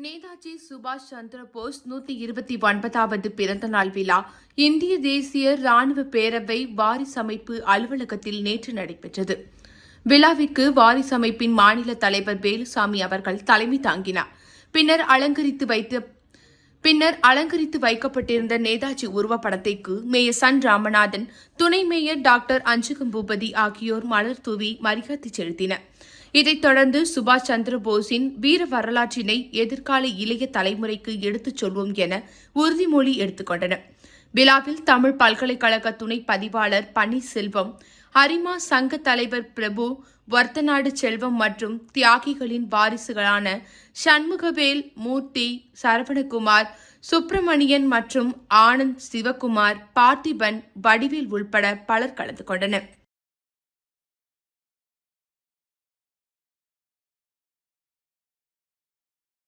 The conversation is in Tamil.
நேதாஜி சுபாஷ் சந்திர போஸ் 129வது பிறந்த நாள் விழா இந்திய தேசிய ராணுவ பேரவை வாரிசமைப்பு அலுவலகத்தில் நேற்று நடைபெற்றது. விழாவிற்கு வாரிசமைப்பின் மாநில தலைவர் வேலுசாமி அவர்கள் தலைமை தாங்கினார். பின்னர் அலங்கரித்து வைக்கப்பட்டிருந்த நேதாஜி உருவப்படத்திற்கு மேயர் சன் ராமநாதன், துணை மேயர் டாக்டர் அஞ்சுகம் பூபதி ஆகியோர் மலர் தூவி மரியாதை செலுத்தினர். இதைத் தொடர்ந்து சுபாஷ் சந்திர போஸின் வீர வரலாற்றினை எதிர்கால இளைய தலைமுறைக்கு எடுத்துச் சொல்வோம் என உறுதிமொழி எடுத்துக் கொண்டனர். விழாவில் தமிழ் பல்கலைக்கழக துணை பதிவாளர் பன்னீர்செல்வம், ஹரிமா சங்க தலைவர் பிரபு, வர்த்தநாடு செல்வம் மற்றும் தியாகிகளின் வாரிசுகளான சண்முகவேல், மூர்த்தி, சரவணகுமார், சுப்பிரமணியன் மற்றும் ஆனந்த், சிவகுமார், பார்த்திபன், வடிவேல் உள்பட பலர் கலந்து கொண்டனர்.